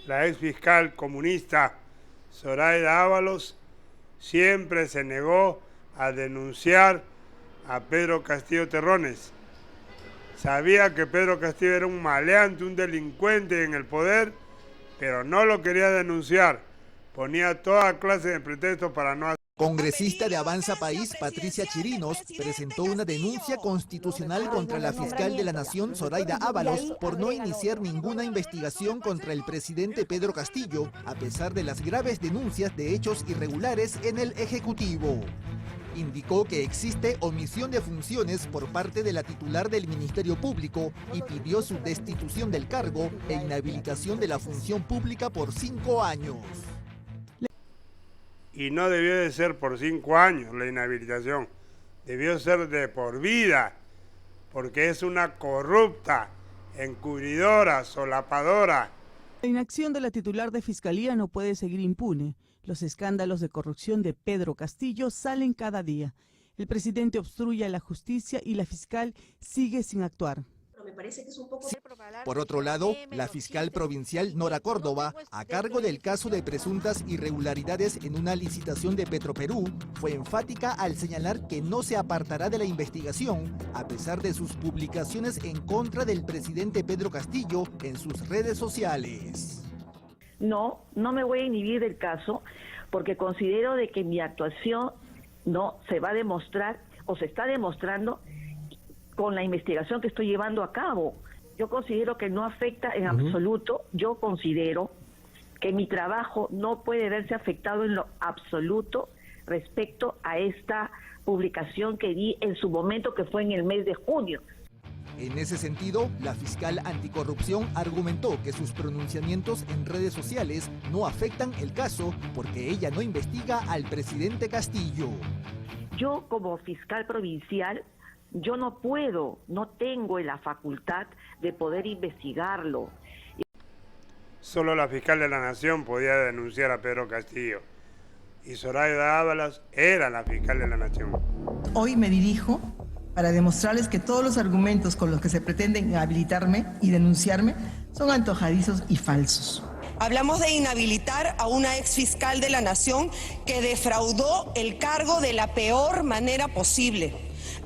la ex fiscal comunista Zoraida Ábalos siempre se negó a denunciar a Pedro Castillo Terrones. Sabía que Pedro Castillo era un maleante, un delincuente en el poder, pero no lo quería denunciar. Ponía toda clase de pretextos para no hacerlo. Congresista de Avanza País, Patricia Chirinos, presentó una denuncia constitucional contra la fiscal de la Nación, Zoraida Ábalos, por no iniciar ninguna investigación contra el presidente Pedro Castillo, a pesar de las graves denuncias de hechos irregulares en el Ejecutivo. Indicó que existe omisión de funciones por parte de la titular del Ministerio Público y pidió su destitución del cargo e inhabilitación de la función pública por 5 años. Y no debió de ser por 5 años la inhabilitación, debió ser de por vida, porque es una corrupta, encubridora, solapadora. La inacción de la titular de Fiscalía no puede seguir impune. Los escándalos de corrupción de Pedro Castillo salen cada día. El presidente obstruye a la justicia y la fiscal sigue sin actuar. Me parece que es un poco... Por otro lado, la fiscal provincial Nora Córdoba, a cargo del caso de presuntas irregularidades en una licitación de Petroperú, fue enfática al señalar que no se apartará de la investigación, a pesar de sus publicaciones en contra del presidente Pedro Castillo en sus redes sociales. No me voy a inhibir del caso porque considero de que mi actuación no se va a demostrar o se está demostrando con la investigación que estoy llevando a cabo. Yo considero que no afecta en absoluto, yo considero que mi trabajo no puede verse afectado en lo absoluto respecto a esta publicación que di en su momento, que fue en el mes de junio. En ese sentido, la fiscal anticorrupción argumentó que sus pronunciamientos en redes sociales no afectan el caso porque ella no investiga al presidente Castillo. Yo como fiscal provincial, yo no puedo, no tengo la facultad de poder investigarlo. Solo la fiscal de la Nación podía denunciar a Pedro Castillo y Zoraida Ábalos era la fiscal de la Nación. Hoy me dirijo para demostrarles que todos los argumentos con los que se pretenden inhabilitarme y denunciarme son antojadizos y falsos. Hablamos de inhabilitar a una ex fiscal de la Nación que defraudó el cargo de la peor manera posible,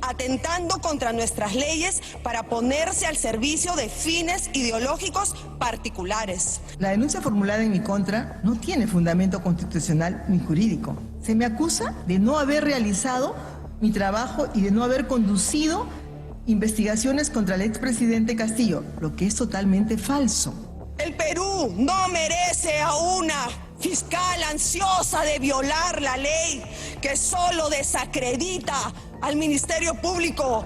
atentando contra nuestras leyes para ponerse al servicio de fines ideológicos particulares. La denuncia formulada en mi contra no tiene fundamento constitucional ni jurídico. Se me acusa de no haber realizado mi trabajo y de no haber conducido investigaciones contra el expresidente Castillo, lo que es totalmente falso. El Perú no merece a una fiscal ansiosa de violar la ley que solo desacredita al Ministerio Público.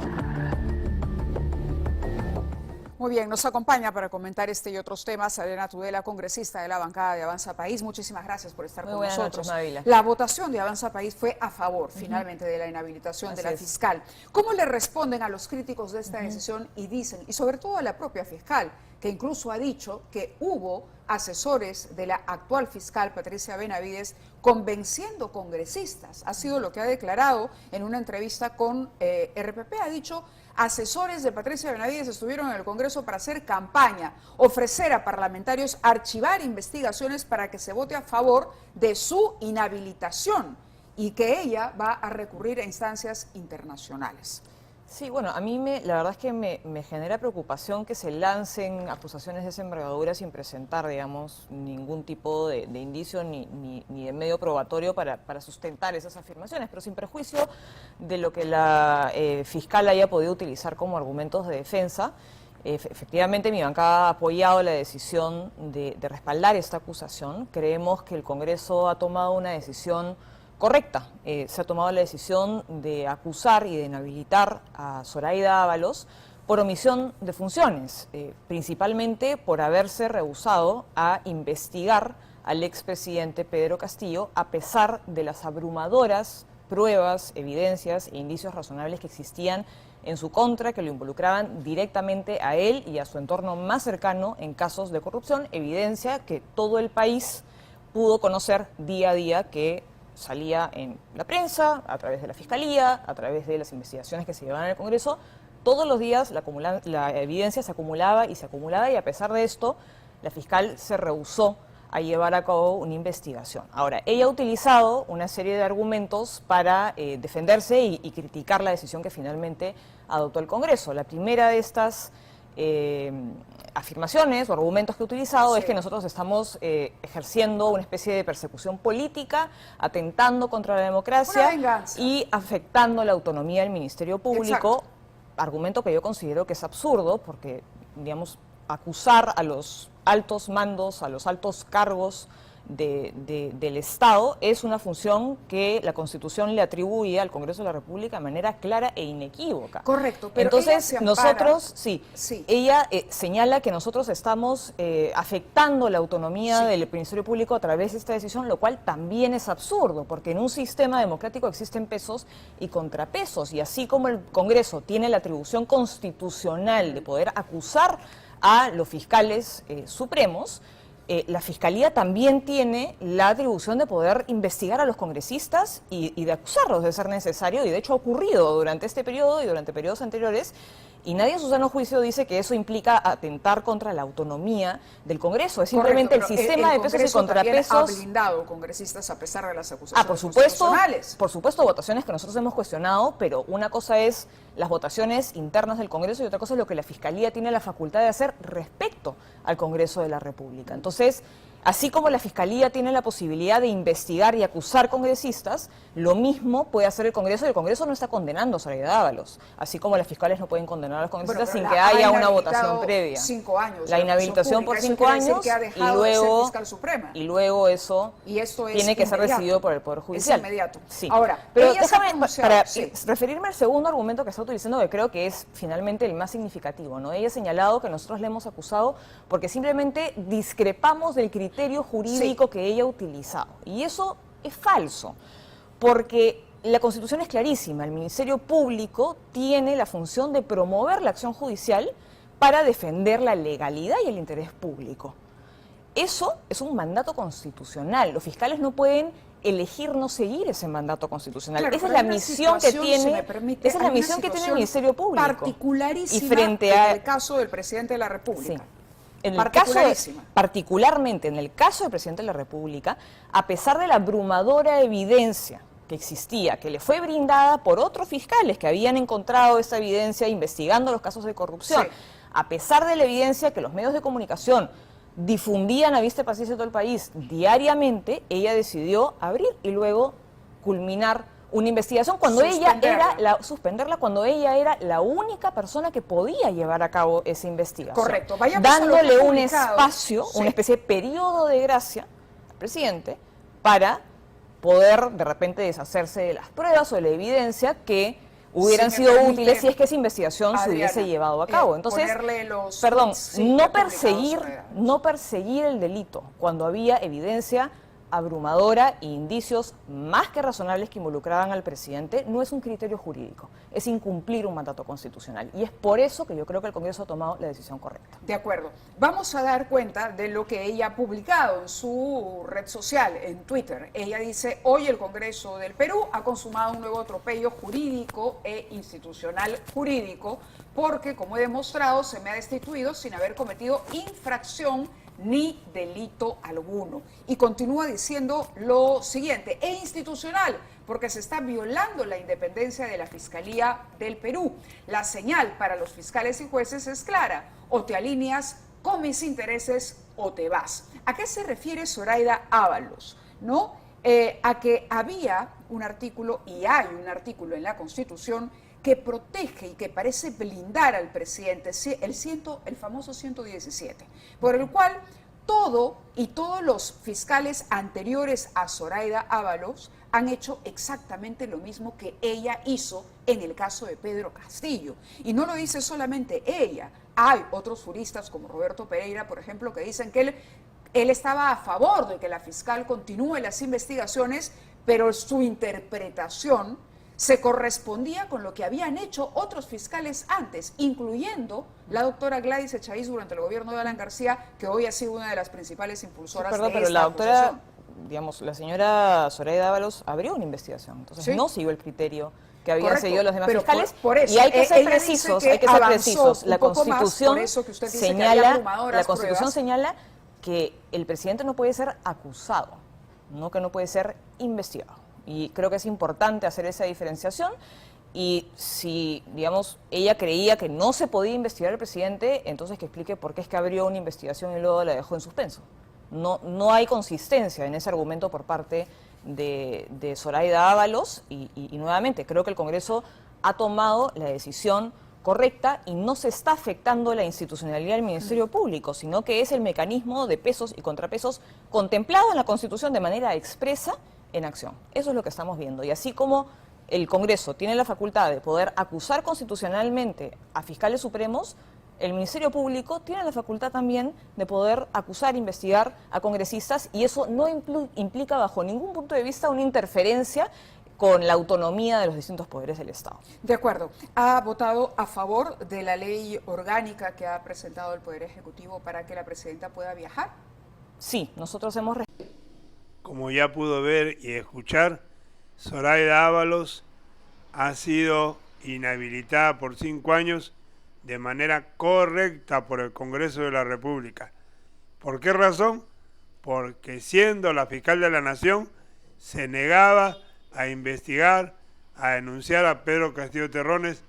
Muy bien, nos acompaña para comentar este y otros temas Adriana Tudela, congresista de la bancada de Avanza País. Muchísimas gracias por estar con nosotros. La votación de Avanza País fue a favor, finalmente, de la inhabilitación de la fiscal. ¿Cómo le responden a los críticos de esta decisión y dicen, y sobre todo a la propia fiscal, que incluso ha dicho que hubo asesores de la actual fiscal Patricia Benavides convenciendo congresistas? Ha sido lo que ha declarado en una entrevista con RPP. Ha dicho: asesores de Patricia Benavides estuvieron en el Congreso para hacer campaña, ofrecer a parlamentarios archivar investigaciones para que se vote a favor de su inhabilitación y que ella va a recurrir a instancias internacionales. Sí, bueno, a mí la verdad es que me genera preocupación que se lancen acusaciones de esa envergadura sin presentar, digamos, ningún tipo de indicio ni de medio probatorio para sustentar esas afirmaciones, pero sin perjuicio de lo que la fiscal haya podido utilizar como argumentos de defensa. Efectivamente, mi bancada ha apoyado la decisión de respaldar esta acusación. Creemos que el Congreso ha tomado una decisión correcta. Se ha tomado la decisión de acusar y de inhabilitar a Zoraida Ábalos por omisión de funciones, principalmente por haberse rehusado a investigar al expresidente Pedro Castillo, a pesar de las abrumadoras pruebas, evidencias e indicios razonables que existían en su contra, que lo involucraban directamente a él y a su entorno más cercano en casos de corrupción, evidencia que todo el país pudo conocer día a día, que salía en la prensa, a través de la Fiscalía, a través de las investigaciones que se llevaban en el Congreso. Todos los días la evidencia se acumulaba y a pesar de esto, la fiscal se rehusó a llevar a cabo una investigación. Ahora, ella ha utilizado una serie de argumentos para defenderse y criticar la decisión que finalmente adoptó el Congreso. La primera de estas afirmaciones o argumentos que he utilizado es que nosotros estamos ejerciendo una especie de persecución política, atentando contra la democracia y afectando la autonomía del Ministerio Público, argumento que yo considero que es absurdo porque, digamos, acusar a los altos mandos, a los altos cargos del Estado es una función que la Constitución le atribuye al Congreso de la República de manera clara e inequívoca. Correcto, pero entonces nosotros, ella señala que nosotros estamos afectando la autonomía del Ministerio Público a través de esta decisión, lo cual también es absurdo, porque en un sistema democrático existen pesos y contrapesos, y así como el Congreso tiene la atribución constitucional de poder acusar a los fiscales supremos, la Fiscalía también tiene la atribución de poder investigar a los congresistas y de acusarlos de ser necesario, y de hecho ha ocurrido durante este periodo y durante periodos anteriores, y nadie en su sano juicio dice que eso implica atentar contra la autonomía del Congreso. Es simplemente el sistema de pesos y contrapesos. Ha blindado congresistas a pesar de las acusaciones por supuesto, votaciones que nosotros hemos cuestionado, pero una cosa es las votaciones internas del Congreso y otra cosa es lo que la Fiscalía tiene la facultad de hacer respecto al Congreso de la República. Entonces, así como la Fiscalía tiene la posibilidad de investigar y acusar congresistas, lo mismo puede hacer el Congreso, y el Congreso no está condenando a Soraya Dávalos, así como las fiscales no pueden condenar a los congresistas sin que haya una votación previa. 5 años. La inhabilitación por 5 años y luego eso tiene que ser decidido por el Poder Judicial. Es inmediato. Sí. Ahora, pero déjame para referirme al segundo argumento que está utilizando, que creo que es finalmente el más significativo, ¿no? Ella ha señalado que nosotros le hemos acusado porque simplemente discrepamos del criterio jurídico que ella ha utilizado. Y eso es falso, porque la Constitución es clarísima. El Ministerio Público tiene la función de promover la acción judicial para defender la legalidad y el interés público. Eso es un mandato constitucional. Los fiscales no pueden elegir no seguir ese mandato constitucional. Claro, esa es la misión que tiene, esa es la misión que tiene el Ministerio Público. Particularísima y frente a, en el caso del presidente de la República. Sí. En el caso, particularmente en el caso del presidente de la República, a pesar de la abrumadora evidencia que existía, que le fue brindada por otros fiscales que habían encontrado esa evidencia investigando los casos de corrupción, a pesar de la evidencia que los medios de comunicación difundían a vista y paciencia de todo el país diariamente, ella decidió abrir y luego culminar una investigación cuando suspenderla cuando ella era la única persona que podía llevar a cabo esa investigación. Correcto. Dándole un espacio, una especie de periodo de gracia al presidente para poder de repente deshacerse de las pruebas o de la evidencia que hubieran sido útiles si es que esa investigación se hubiese llevado a cabo. Entonces, no perseguir el delito cuando había evidencia abrumadora e indicios más que razonables que involucraban al presidente no es un criterio jurídico, es incumplir un mandato constitucional. Y es por eso que yo creo que el Congreso ha tomado la decisión correcta. De acuerdo. Vamos a dar cuenta de lo que ella ha publicado en su red social, en Twitter. Ella dice: hoy el Congreso del Perú ha consumado un nuevo atropello jurídico e institucional jurídico porque, como he demostrado, se me ha destituido sin haber cometido infracción ni delito alguno. Y continúa diciendo lo siguiente: e institucional, porque se está violando la independencia de la Fiscalía del Perú. La señal para los fiscales y jueces es clara: o te alineas con mis intereses o te vas. ¿A qué se refiere Zoraida Ábalos? ¿No? A que había un artículo, y hay un artículo en la Constitución que protege y que parece blindar al presidente, el famoso 117, por el cual todos los fiscales anteriores a Zoraida Ábalos han hecho exactamente lo mismo que ella hizo en el caso de Pedro Castillo. Y no lo dice solamente ella, hay otros juristas como Roberto Pereira, por ejemplo, que dicen que él estaba a favor de que la fiscal continúe las investigaciones, pero su interpretación se correspondía con lo que habían hecho otros fiscales antes, incluyendo la doctora Gladys Echaíz durante el gobierno de Alan García, que hoy ha sido una de las principales impulsoras de esta pero la doctora, acusación. Digamos, la señora Zoraida Ábalos abrió una investigación, entonces no siguió el criterio que habían seguido los demás fiscales, por eso, y hay que ser precisos, La Constitución señala que el presidente no puede ser acusado, no que no puede ser investigado. Y creo que es importante hacer esa diferenciación. Y si, digamos, ella creía que no se podía investigar al presidente, entonces que explique por qué es que abrió una investigación y luego la dejó en suspenso. No hay consistencia en ese argumento por parte de Zoraida Ábalos y nuevamente creo que el Congreso ha tomado la decisión correcta y no se está afectando la institucionalidad del Ministerio Público, sino que es el mecanismo de pesos y contrapesos contemplado en la Constitución de manera expresa en acción. Eso es lo que estamos viendo. Y así como el Congreso tiene la facultad de poder acusar constitucionalmente a fiscales supremos, el Ministerio Público tiene la facultad también de poder acusar, investigar a congresistas, y eso no implica bajo ningún punto de vista una interferencia con la autonomía de los distintos poderes del Estado. De acuerdo. ¿Ha votado a favor de la ley orgánica que ha presentado el Poder Ejecutivo para que la presidenta pueda viajar? Sí, nosotros hemos... Como ya pudo ver y escuchar, Zoraida Ábalos ha sido inhabilitada por 5 años de manera correcta por el Congreso de la República. ¿Por qué razón? Porque siendo la fiscal de la Nación, se negaba a investigar, a denunciar a Pedro Castillo Terrones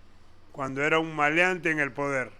cuando era un maleante en el poder.